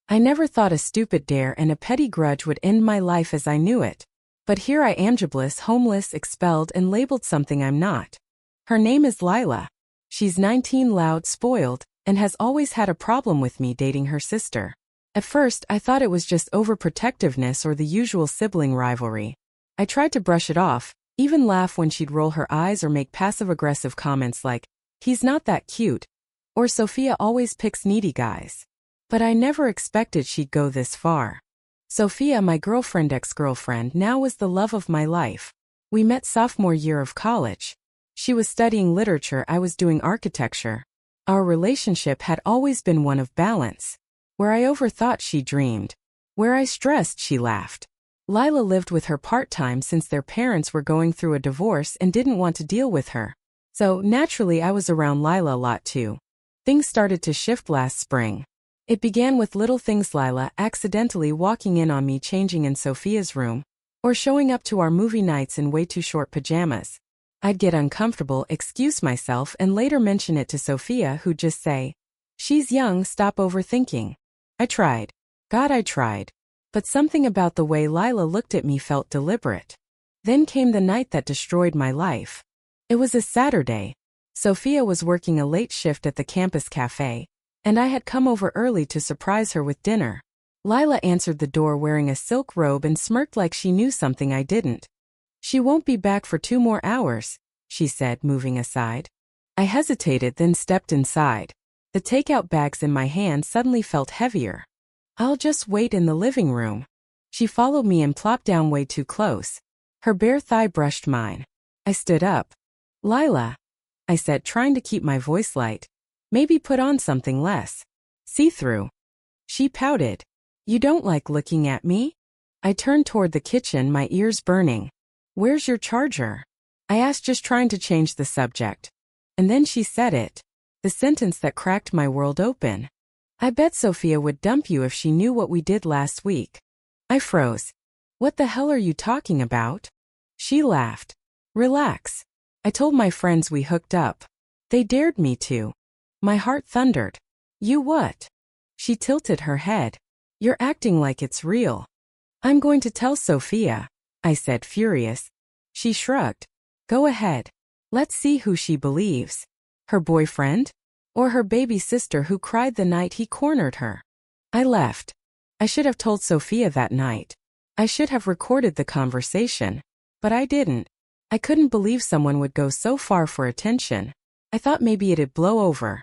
I never thought a stupid dare and a petty grudge would end my life as I knew it. But here I am, jobless, homeless, expelled, and labeled something I'm not. Her name is Lila. She's 19, loud, spoiled, and has always had a problem with me dating her sister. At first, I thought it was just overprotectiveness or the usual sibling rivalry. I tried to brush it off, even laugh when she'd roll her eyes or make passive-aggressive comments like, "He's not that cute," or "Sophia always picks needy guys." But I never expected she'd go this far. Sophia, my girlfriend, ex-girlfriend, now was the love of my life. We met sophomore year of college. She was studying literature, I was doing architecture. Our relationship had always been one of balance. Where I overthought, she dreamed. Where I stressed, she laughed. Lila lived with her part-time since their parents were going through a divorce and didn't want to deal with her. So, naturally, I was around Lila a lot too. Things started to shift last spring. It began with little things: Lila accidentally walking in on me changing in Sophia's room, or showing up to our movie nights in way too short pajamas. I'd get uncomfortable, excuse myself, and later mention it to Sophia, who'd just say, "She's young, stop overthinking." I tried. God, I tried. But something about the way Lila looked at me felt deliberate. Then came the night that destroyed my life. It was a Saturday. Sophia was working a late shift at the campus cafe, and I had come over early to surprise her with dinner. Lila answered the door wearing a silk robe and smirked like she knew something I didn't. "She won't be back for 2 more hours, she said, moving aside. I hesitated, then stepped inside. The takeout bags in my hand suddenly felt heavier. "I'll just wait in the living room." She followed me and plopped down way too close. Her bare thigh brushed mine. I stood up. "Lila," I said, trying to keep my voice light. "Maybe put on something less see-through." She pouted. "You don't like looking at me?" I turned toward the kitchen, my ears burning. "Where's your charger?" I asked, just trying to change the subject. And then she said it. The sentence that cracked my world open. "I bet Sophia would dump you if she knew what we did last week." I froze. "What the hell are you talking about?" She laughed. "Relax. I told my friends we hooked up. They dared me to." My heart thundered. "You what?" She tilted her head. "You're acting like it's real." "I'm going to tell Sophia," I said, furious. She shrugged. "Go ahead. Let's see who she believes. Her boyfriend? Or her baby sister who cried the night he cornered her?" I left. I should have told Sophia that night. I should have recorded the conversation. But I didn't. I couldn't believe someone would go so far for attention. I thought maybe it'd blow over.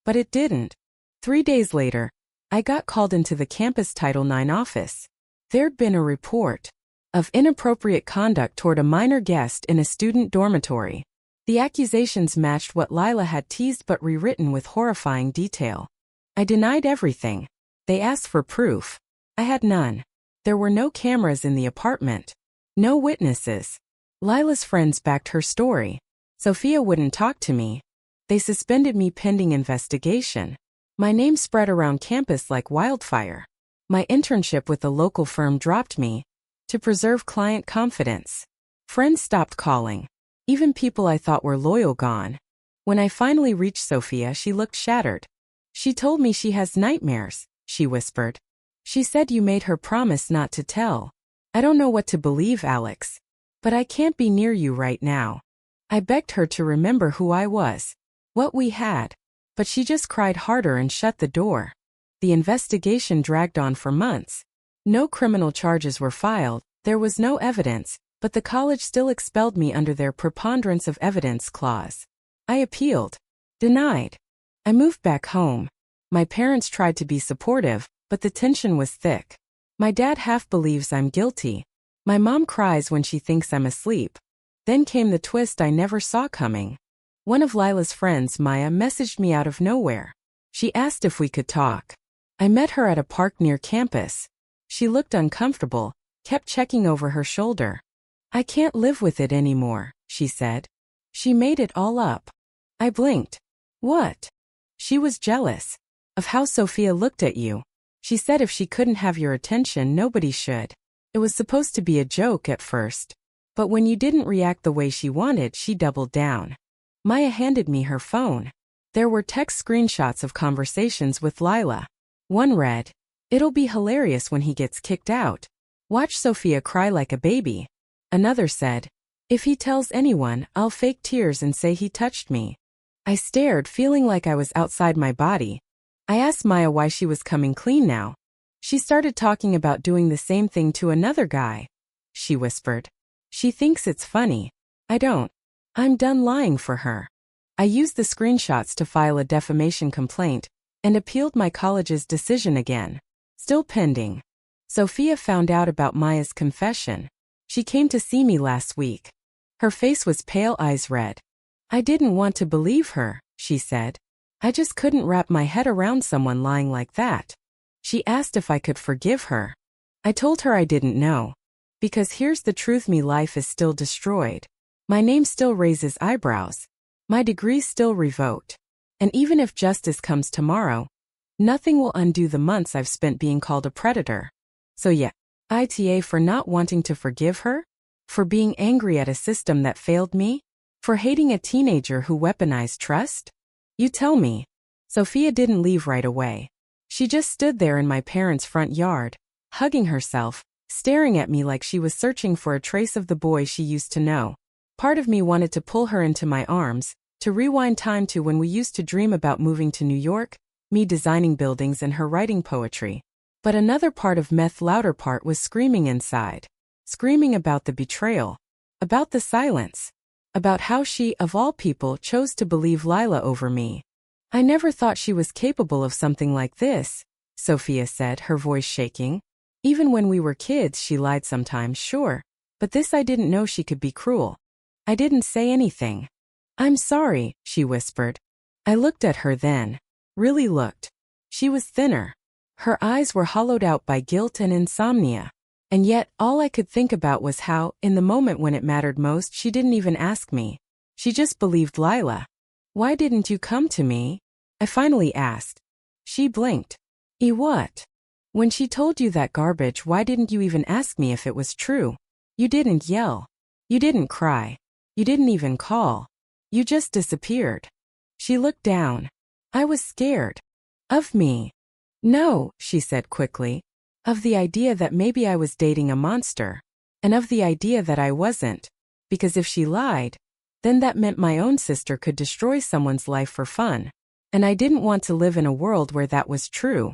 But it didn't. 3 days later, I got called into the campus Title IX office. There'd been a report of inappropriate conduct toward a minor guest in a student dormitory. The accusations matched what Lila had teased but rewritten with horrifying detail. I denied everything. They asked for proof. I had none. There were no cameras in the apartment. No witnesses. Lila's friends backed her story. Sophia wouldn't talk to me. They suspended me pending investigation. My name spread around campus like wildfire. My internship with a local firm dropped me to preserve client confidence. Friends stopped calling. Even people I thought were loyal gone. When I finally reached Sophia, she looked shattered. "She told me she has nightmares," she whispered. "She said you made her promise not to tell." I don't know what to believe, Alex. But I can't be near you right now. I begged her to remember who I was, what we had. But she just cried harder and shut the door. The investigation dragged on for months. No criminal charges were filed, there was no evidence, but the college still expelled me under their preponderance of evidence clause. I appealed. Denied. I moved back home. My parents tried to be supportive, but the tension was thick. My dad half believes I'm guilty. My mom cries when she thinks I'm asleep. Then came the twist I never saw coming. One of Lila's friends, Maya, messaged me out of nowhere. She asked if we could talk. I met her at a park near campus. She looked uncomfortable, kept checking over her shoulder. "I can't live with it anymore," she said. She made it all up. I blinked. "What?" She was jealous of how Sophia looked at you. She said if she couldn't have your attention, nobody should. It was supposed to be a joke at first. But when you didn't react the way she wanted, she doubled down. Maya handed me her phone. There were text screenshots of conversations with Lila. One read, It'll be hilarious when he gets kicked out. Watch Sophia cry like a baby. Another said, if he tells anyone, I'll fake tears and say he touched me. I stared, feeling like I was outside my body. I asked Maya why she was coming clean now. She started talking about doing the same thing to another guy. She whispered. She thinks it's funny. I don't. I'm done lying for her. I used the screenshots to file a defamation complaint and appealed my college's decision again. Still pending. Sophia found out about Maya's confession. She came to see me last week. Her face was pale, eyes red. I didn't want to believe her, she said. I just couldn't wrap my head around someone lying like that. She asked if I could forgive her. I told her I didn't know. Because here's the truth, me life is still destroyed. My name still raises eyebrows. My degree's still revoked. And even if justice comes tomorrow, nothing will undo the months I've spent being called a predator. So yeah, ITA for not wanting to forgive her? For being angry at a system that failed me? For hating a teenager who weaponized trust? You tell me. Sophia didn't leave right away. She just stood there in my parents' front yard, hugging herself, staring at me like she was searching for a trace of the boy she used to know. Part of me wanted to pull her into my arms, to rewind time to when we used to dream about moving to New York, me designing buildings and her writing poetry. But another part of Meth louder part was screaming inside. Screaming about the betrayal. About the silence. About how she, of all people, chose to believe Lila over me. I never thought she was capable of something like this, Sophia said, her voice shaking. Even when we were kids she lied sometimes, sure. But this I didn't know she could be cruel. I didn't say anything. I'm sorry, she whispered. I looked at her then. Really looked. She was thinner. Her eyes were hollowed out by guilt and insomnia. And yet, all I could think about was how, in the moment when it mattered most, she didn't even ask me. She just believed Lila. Why didn't you come to me? I finally asked. She blinked. What? When she told you that garbage, why didn't you even ask me if it was true? You didn't yell. You didn't cry. You didn't even call. You just disappeared. She looked down. I was scared. Of me. No, she said quickly. Of the idea that maybe I was dating a monster. And of the idea that I wasn't. Because if she lied, then that meant my own sister could destroy someone's life for fun. And I didn't want to live in a world where that was true.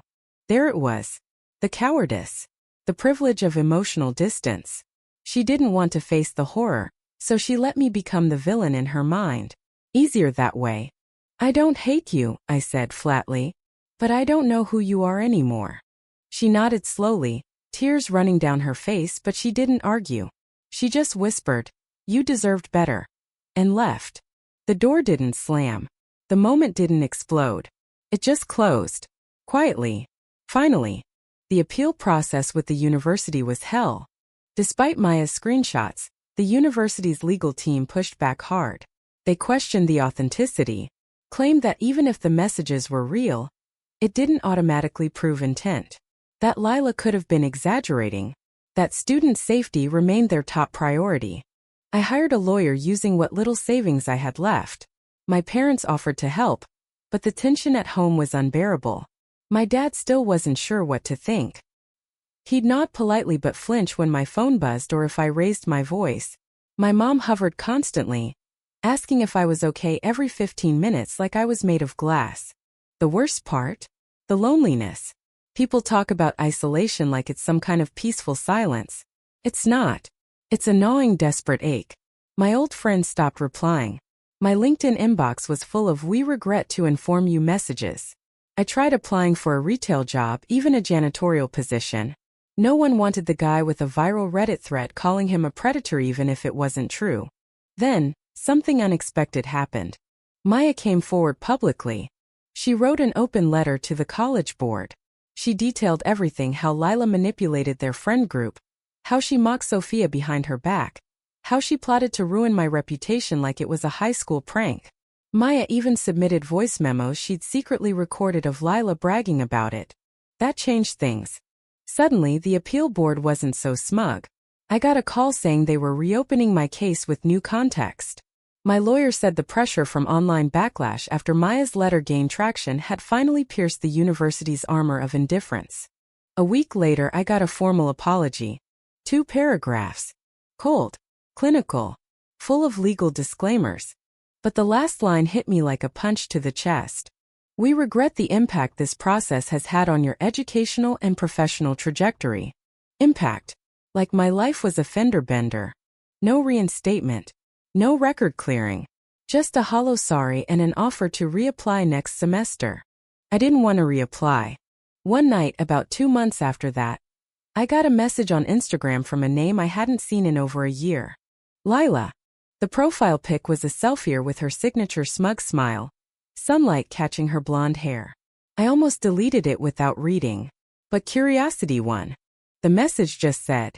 There it was. The cowardice. The privilege of emotional distance. She didn't want to face the horror, so she let me become the villain in her mind. Easier that way. I don't hate you, I said flatly. But I don't know who you are anymore. She nodded slowly, tears running down her face, but she didn't argue. She just whispered, you deserved better. And left. The door didn't slam. The moment didn't explode. It just closed. Quietly. Finally. The appeal process with the university was hell. Despite Maya's screenshots, the university's legal team pushed back hard. They questioned the authenticity, claimed that even if the messages were real, it didn't automatically prove intent. That Lila could have been exaggerating. That student safety remained their top priority. I hired a lawyer using what little savings I had left. My parents offered to help, but the tension at home was unbearable. My dad still wasn't sure what to think. He'd nod politely but flinch when my phone buzzed or if I raised my voice. My mom hovered constantly, asking if I was okay every 15 minutes like I was made of glass. The worst part? The loneliness. People talk about isolation like it's some kind of peaceful silence. It's not. It's a gnawing, desperate ache. My old friends stopped replying. My LinkedIn inbox was full of "we regret to inform you" messages. I tried applying for a retail job, even a janitorial position. No one wanted the guy with a viral Reddit thread calling him a predator even if it wasn't true. Then, something unexpected happened. Maya came forward publicly. She wrote an open letter to the college board. She detailed everything: how Lila manipulated their friend group, how she mocked Sophia behind her back, how she plotted to ruin my reputation like it was a high school prank. Maya even submitted voice memos she'd secretly recorded of Lila bragging about it. That changed things. Suddenly, the appeal board wasn't so smug. I got a call saying they were reopening my case with new context. My lawyer said the pressure from online backlash after Maya's letter gained traction had finally pierced the university's armor of indifference. A week later I got a formal apology. 2 paragraphs. Cold. Clinical. Full of legal disclaimers. But the last line hit me like a punch to the chest. We regret the impact this process has had on your educational and professional trajectory. Impact. Like my life was a fender bender. No reinstatement. No record clearing. Just a hollow sorry and an offer to reapply next semester. I didn't want to reapply. One night, about 2 months after that, I got a message on Instagram from a name I hadn't seen in over a year. Lila. The profile pic was a selfie with her signature smug smile, sunlight catching her blonde hair. I almost deleted it without reading. But curiosity won. The message just said,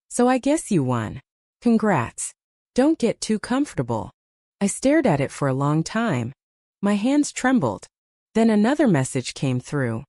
"So I guess you won. Congrats. Don't get too comfortable." I stared at it for a long time. My hands trembled. Then another message came through.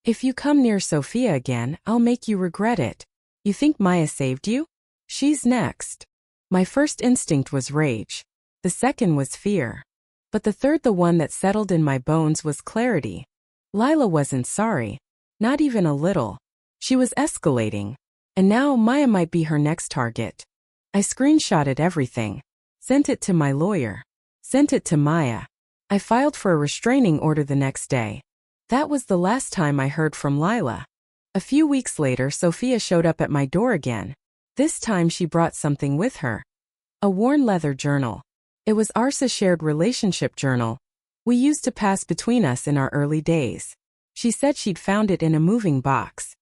"If you come near Sophia again, I'll make you regret it. You think Maya saved you? She's next." My first instinct was rage. The second was fear. But the third, the one that settled in my bones, was clarity. Lila wasn't sorry. Not even a little. She was escalating. And now Maya might be her next target. I screenshotted everything. Sent it to my lawyer. Sent it to Maya. I filed for a restraining order the next day. That was the last time I heard from Lila. A few weeks later, Sophia showed up at my door again. This time she brought something with her. A worn leather journal. It was Arsa's shared relationship journal we used to pass between us in our early days. She said she'd found it in a moving box.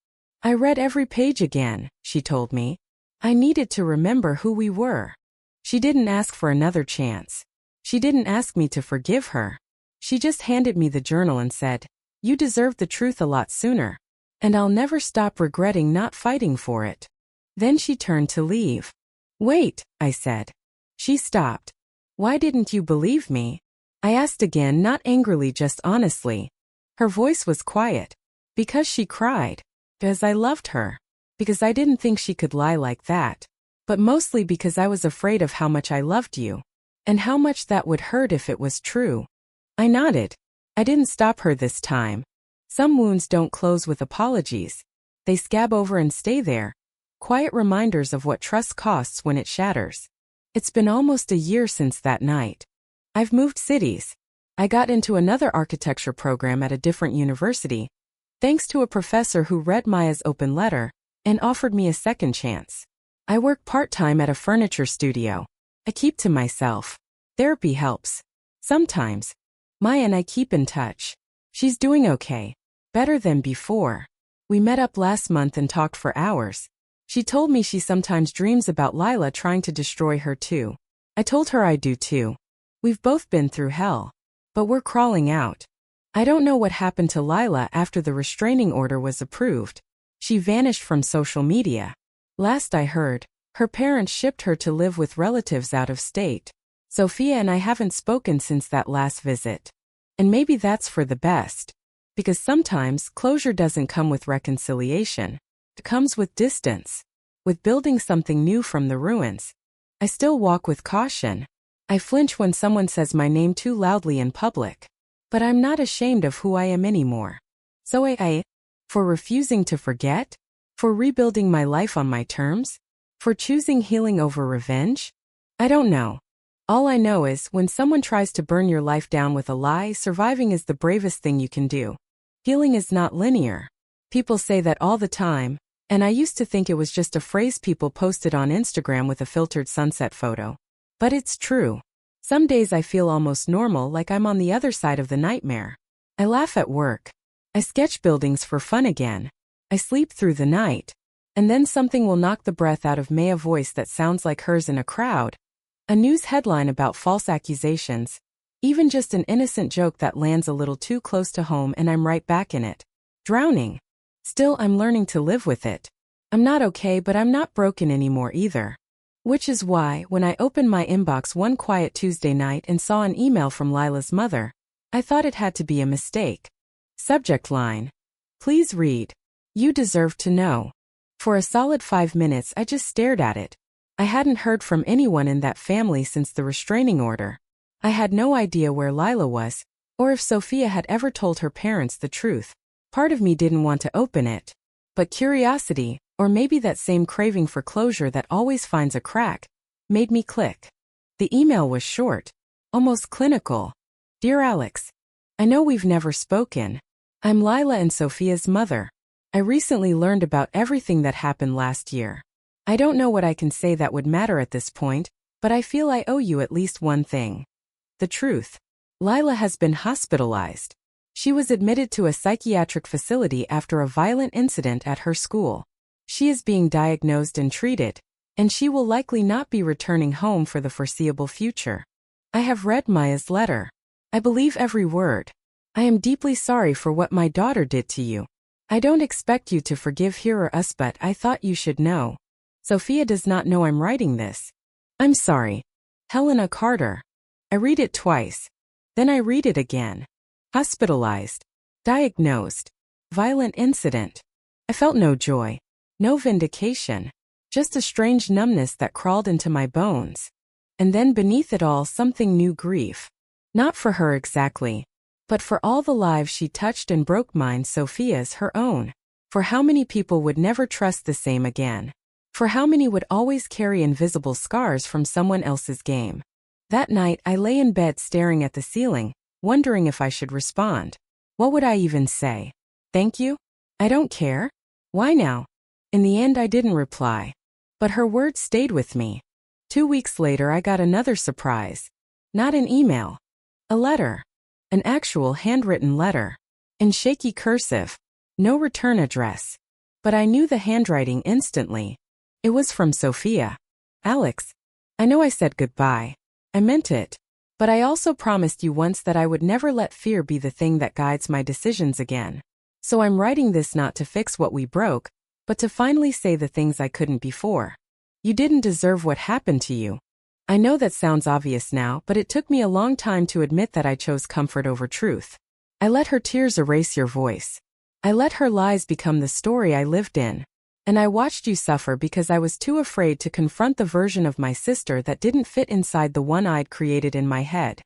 I read every page again, she told me. I needed to remember who we were. She didn't ask for another chance. She didn't ask me to forgive her. She just handed me the journal and said, "You deserved the truth a lot sooner. And I'll never stop regretting not fighting for it." Then she turned to leave. "Wait," I said. She stopped. "Why didn't you believe me?" I asked again, not angrily, just honestly. Her voice was quiet. Because she cried. Because I loved her. Because I didn't think she could lie like that. But mostly because I was afraid of how much I loved you. And how much that would hurt if it was true. I nodded. I didn't stop her this time. Some wounds don't close with apologies. They scab over and stay there. Quiet reminders of what trust costs when it shatters. It's been almost a year since that night. I've moved cities. I got into another architecture program at a different university, thanks to a professor who read Maya's open letter and offered me a second chance. I work part-time at a furniture studio. I keep to myself. Therapy helps. Sometimes. Maya and I keep in touch. She's doing okay. Better than before. We met up last month and talked for hours. She told me she sometimes dreams about Lila trying to destroy her too. I told her I do too. We've both been through hell. But we're crawling out. I don't know what happened to Lila after the restraining order was approved. She vanished from social media. Last I heard, her parents shipped her to live with relatives out of state. Sophia and I haven't spoken since that last visit. And maybe that's for the best. Because sometimes closure doesn't come with reconciliation. It comes with distance. With building something new from the ruins. I still walk with caution. I flinch when someone says my name too loudly in public. But I'm not ashamed of who I am anymore. So for refusing to forget? For rebuilding my life on my terms? For choosing healing over revenge? I don't know. All I know is, when someone tries to burn your life down with a lie, surviving is the bravest thing you can do. Healing is not linear. People say that all the time, and I used to think it was just a phrase people posted on Instagram with a filtered sunset photo. But it's true. Some days I feel almost normal, like I'm on the other side of the nightmare. I laugh at work. I sketch buildings for fun again. I sleep through the night. And then something will knock the breath out of Maya, voice that sounds like hers in a crowd. A news headline about false accusations. Even just an innocent joke that lands a little too close to home, and I'm right back in it. Drowning. Still, I'm learning to live with it. I'm not okay, but I'm not broken anymore either. Which is why, when I opened my inbox one quiet Tuesday night and saw an email from Lila's mother, I thought it had to be a mistake. Subject line. Please read. You deserve to know. For a solid 5 minutes I just stared at it. I hadn't heard from anyone in that family since the restraining order. I had no idea where Lila was, or if Sophia had ever told her parents the truth. Part of me didn't want to open it. But curiosity, or maybe that same craving for closure that always finds a crack, made me click. The email was short, almost clinical. Dear Alex, I know we've never spoken. I'm Lila and Sophia's mother. I recently learned about everything that happened last year. I don't know what I can say that would matter at this point, but I feel I owe you at least one thing. The truth. Lila has been hospitalized. She was admitted to a psychiatric facility after a violent incident at her school. She is being diagnosed and treated, and she will likely not be returning home for the foreseeable future. I have read Maya's letter. I believe every word. I am deeply sorry for what my daughter did to you. I don't expect you to forgive her or us, but I thought you should know. Sophia does not know I'm writing this. I'm sorry. Helena Carter. I read it twice. Then I read it again. Hospitalized. Diagnosed. Violent incident. I felt no joy. No vindication. Just a strange numbness that crawled into my bones. And then beneath it all, something new: grief. Not for her exactly, but for all the lives she touched and broke, mine, Sophia's, her own. For how many people would never trust the same again? For how many would always carry invisible scars from someone else's game? That night I lay in bed staring at the ceiling, wondering if I should respond. What would I even say? Thank you? I don't care? Why now? In the end I didn't reply. But her words stayed with me. 2 weeks later I got another surprise. Not an email. A letter. An actual handwritten letter. In shaky cursive. No return address. But I knew the handwriting instantly. It was from Sophia. Alex, I know I said goodbye. I meant it. But I also promised you once that I would never let fear be the thing that guides my decisions again. So I'm writing this not to fix what we broke, but to finally say the things I couldn't before. You didn't deserve what happened to you. I know that sounds obvious now, but it took me a long time to admit that I chose comfort over truth. I let her tears erase your voice. I let her lies become the story I lived in. And I watched you suffer because I was too afraid to confront the version of my sister that didn't fit inside the one I'd created in my head.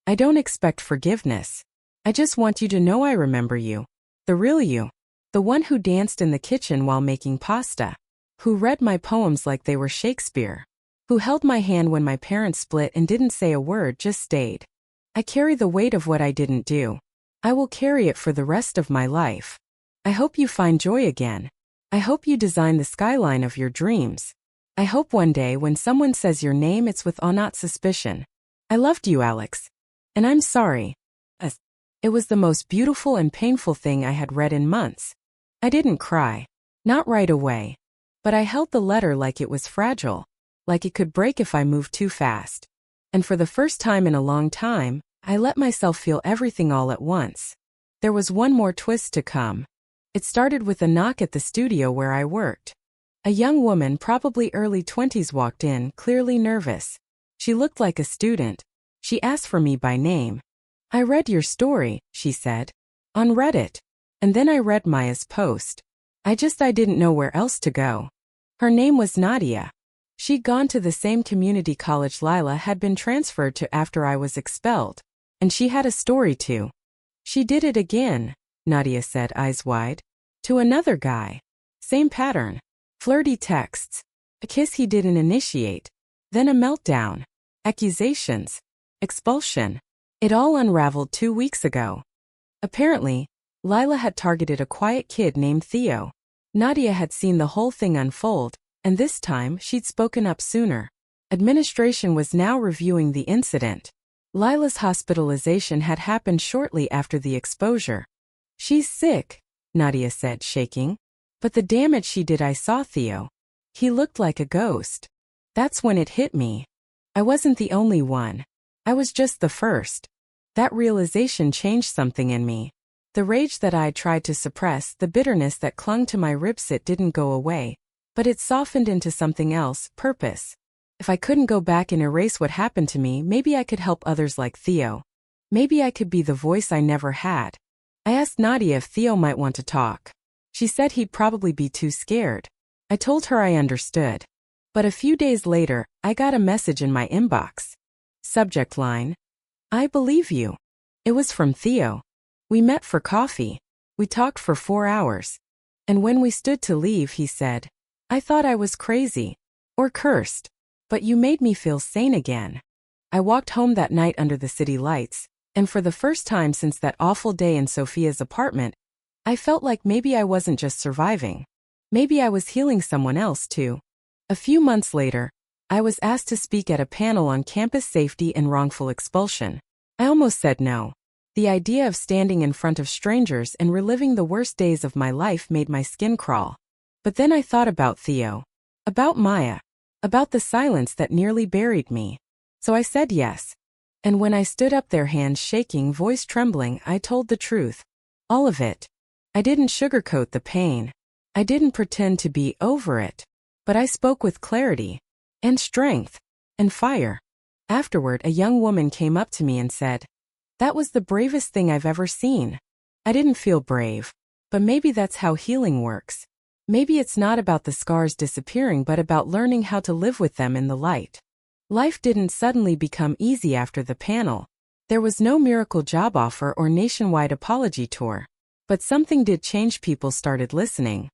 I don't expect forgiveness. I just want you to know I remember you. The real you. The one who danced in the kitchen while making pasta. Who read my poems like they were Shakespeare. Who held my hand when my parents split and didn't say a word, just stayed. I carry the weight of what I didn't do. I will carry it for the rest of my life. I hope you find joy again. I hope you design the skyline of your dreams. I hope one day when someone says your name it's with awe, not suspicion. I loved you, Alex. And I'm sorry. It was the most beautiful and painful thing I had read in months. I didn't cry. Not right away. But I held the letter like it was fragile. Like it could break if I moved too fast. And for the first time in a long time, I let myself feel everything all at once. There was one more twist to come. It started with a knock at the studio where I worked. A young woman, probably early 20s, walked in, clearly nervous. She looked like a student. She asked for me by name. I read your story, she said. On Reddit. And then I read Maya's post. I didn't know where else to go. Her name was Nadia. She'd gone to the same community college Lila had been transferred to after I was expelled. And she had a story too. She did it again, Nadia said, eyes wide. To another guy. Same pattern. Flirty texts. A kiss he didn't initiate. Then a meltdown. Accusations. Expulsion. It all unraveled 2 weeks ago. Apparently, Lila had targeted a quiet kid named Theo. Nadia had seen the whole thing unfold, and this time she'd spoken up sooner. Administration was now reviewing the incident. Lila's hospitalization had happened shortly after the exposure. She's sick, Nadia said, shaking. But the damage she did, I saw Theo. He looked like a ghost. That's when it hit me. I wasn't the only one. I was just the first. That realization changed something in me. The rage that I'd tried to suppress, the bitterness that clung to my ribs, it didn't go away. But it softened into something else, purpose. If I couldn't go back and erase what happened to me, maybe I could help others like Theo. Maybe I could be the voice I never had. I asked Nadia if Theo might want to talk. She said he'd probably be too scared. I told her I understood. But a few days later, I got a message in my inbox. Subject line: I believe you. It was from Theo. We met for coffee. We talked for 4 hours. And when we stood to leave, he said, "I thought I was crazy. Or cursed. But you made me feel sane again." I walked home that night under the city lights, and for the first time since that awful day in Sophia's apartment, I felt like maybe I wasn't just surviving. Maybe I was healing someone else too. A few months later, I was asked to speak at a panel on campus safety and wrongful expulsion. I almost said no. The idea of standing in front of strangers and reliving the worst days of my life made my skin crawl. But then I thought about Theo, about Maya, about the silence that nearly buried me. So I said yes. And when I stood up there, hands shaking, voice trembling, I told the truth. All of it. I didn't sugarcoat the pain. I didn't pretend to be over it. But I spoke with clarity, and strength, and fire. Afterward, a young woman came up to me and said, "That was the bravest thing I've ever seen." I didn't feel brave. But maybe that's how healing works. Maybe it's not about the scars disappearing but about learning how to live with them in the light. Life didn't suddenly become easy after the panel. There was no miracle job offer or nationwide apology tour. But something did change. People started listening.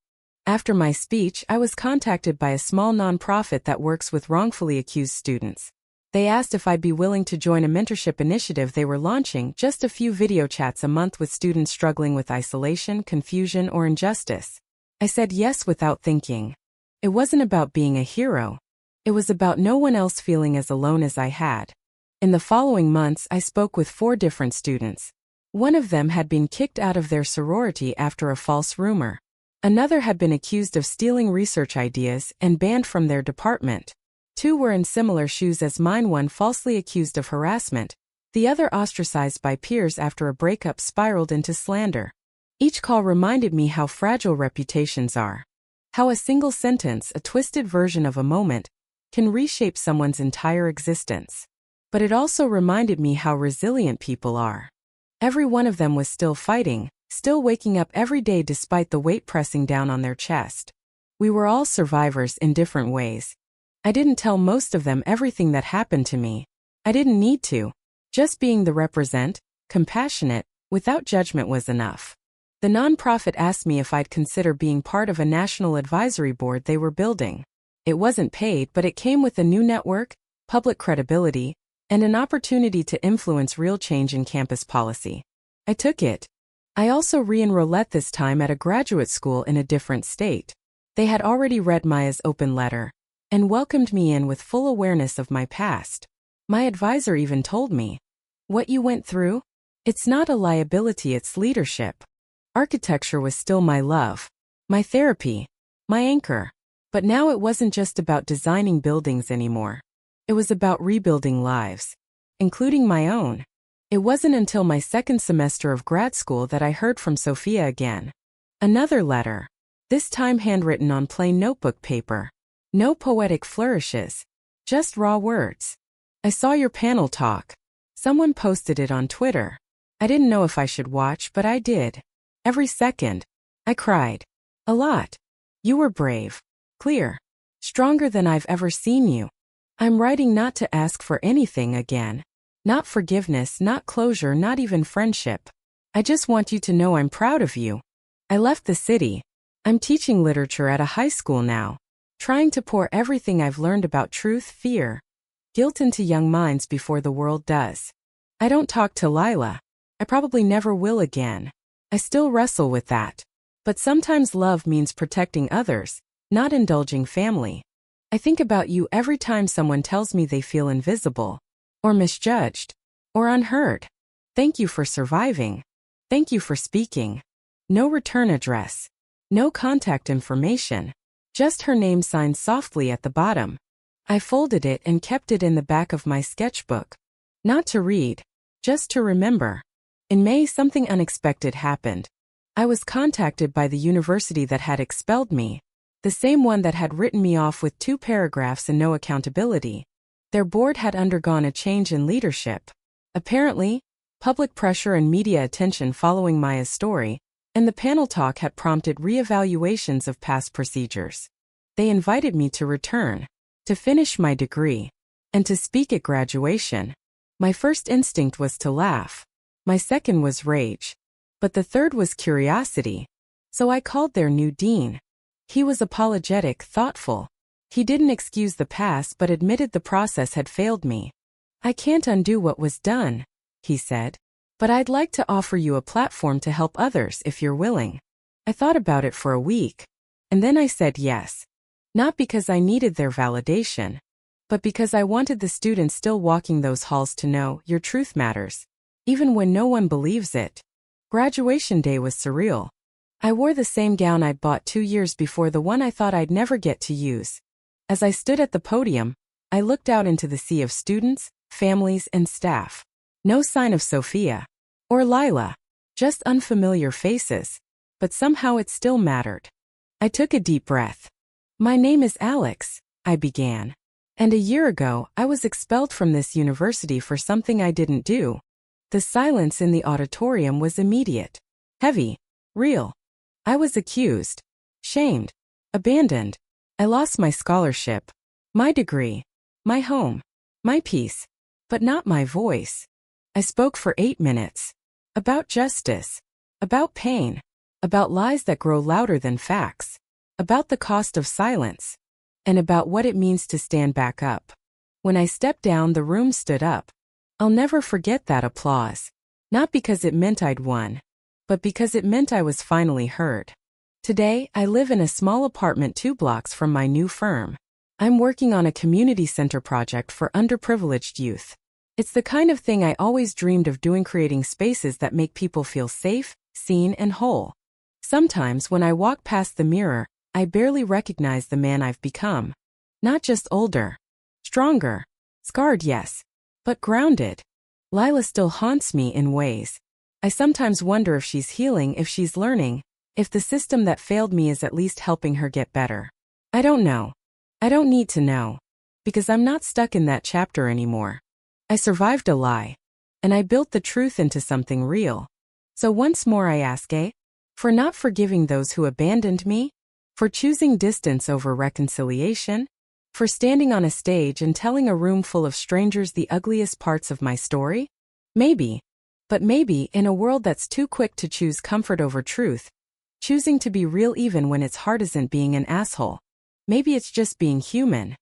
After my speech, I was contacted by a small nonprofit that works with wrongfully accused students. They asked if I'd be willing to join a mentorship initiative they were launching, just a few video chats a month with students struggling with isolation, confusion, or injustice. I said yes without thinking. It wasn't about being a hero. It was about no one else feeling as alone as I had. In the following months, I spoke with 4 different students. One of them had been kicked out of their sorority after a false rumor. Another had been accused of stealing research ideas and banned from their department. 2 were in similar shoes as mine, one falsely accused of harassment, the other ostracized by peers after a breakup spiraled into slander. Each call reminded me how fragile reputations are. How a single sentence, a twisted version of a moment, can reshape someone's entire existence. But it also reminded me how resilient people are. Every one of them was still fighting, still waking up every day despite the weight pressing down on their chest. We were all survivors in different ways. I didn't tell most of them everything that happened to me. I didn't need to. Just being the compassionate, without judgment was enough. The nonprofit asked me if I'd consider being part of a national advisory board they were building. It wasn't paid, but it came with a new network, public credibility, and an opportunity to influence real change in campus policy. I took it. I also re-enrolled this time at a graduate school in a different state. They had already read Maya's open letter and welcomed me in with full awareness of my past. My advisor even told me, "What you went through? It's not a liability, it's leadership." Architecture was still my love, my therapy, my anchor. But now it wasn't just about designing buildings anymore. It was about rebuilding lives, including my own. It wasn't until my second semester of grad school that I heard from Sophia again. Another letter. This time handwritten on plain notebook paper. No poetic flourishes. Just raw words. "I saw your panel talk. Someone posted it on Twitter. I didn't know if I should watch, but I did. Every second. I cried. A lot. You were brave. Clear. Stronger than I've ever seen you. I'm writing not to ask for anything again. Not forgiveness, not closure, not even friendship. I just want you to know I'm proud of you. I left the city. I'm teaching literature at a high school now. Trying to pour everything I've learned about truth, fear, guilt into young minds before the world does. I don't talk to Lila. I probably never will again. I still wrestle with that. But sometimes love means protecting others, not indulging family. I think about you every time someone tells me they feel invisible, or misjudged, or unheard. Thank you for surviving. Thank you for speaking. No return address. No contact information. Just her name signed softly at the bottom. I folded it and kept it in the back of my sketchbook. Not to read, just to remember. In May, something unexpected happened. I was contacted by the university that had expelled me, the same one that had written me off with 2 paragraphs and no accountability. Their board had undergone a change in leadership. Apparently, public pressure and media attention following Maya's story, and the panel talk had prompted re-evaluations of past procedures. They invited me to return, to finish my degree, and to speak at graduation. My first instinct was to laugh. My second was rage. But the third was curiosity. So I called their new dean. He was apologetic, thoughtful. He didn't excuse the past but admitted the process had failed me. "I can't undo what was done," he said. "But I'd like to offer you a platform to help others if you're willing." I thought about it for a week. And then I said yes. Not because I needed their validation, but because I wanted the students still walking those halls to know your truth matters, even when no one believes it. Graduation day was surreal. I wore the same gown I'd bought 2 years before, the one I thought I'd never get to use. As I stood at the podium, I looked out into the sea of students, families, and staff. No sign of Sophia or Lila, just unfamiliar faces. But somehow it still mattered. I took a deep breath. "My name is Alex," I began. "And a year ago, I was expelled from this university for something I didn't do." The silence in the auditorium was immediate, heavy, real. I was accused, shamed, abandoned. I lost my scholarship, my degree, my home, my peace, but not my voice. I spoke for 8 minutes. About justice, about pain, about lies that grow louder than facts, about the cost of silence, and about what it means to stand back up. When I stepped down, the room stood up. I'll never forget that applause. Not because it meant I'd won, but because it meant I was finally heard. Today, I live in a small apartment 2 blocks from my new firm. I'm working on a community center project for underprivileged youth. It's the kind of thing I always dreamed of doing, creating spaces that make people feel safe, seen, and whole. Sometimes when I walk past the mirror, I barely recognize the man I've become. Not just older, stronger, scarred, yes, but grounded. Lila still haunts me in ways. I sometimes wonder if she's healing, if she's learning, if the system that failed me is at least helping her get better. I don't know. I don't need to know. Because I'm not stuck in that chapter anymore. I survived a lie. And I built the truth into something real. So once more I ask, for not forgiving those who abandoned me? For choosing distance over reconciliation? For standing on a stage and telling a room full of strangers the ugliest parts of my story? Maybe. But maybe, in a world that's too quick to choose comfort over truth, choosing to be real even when it's hard isn't being an asshole. Maybe it's just being human.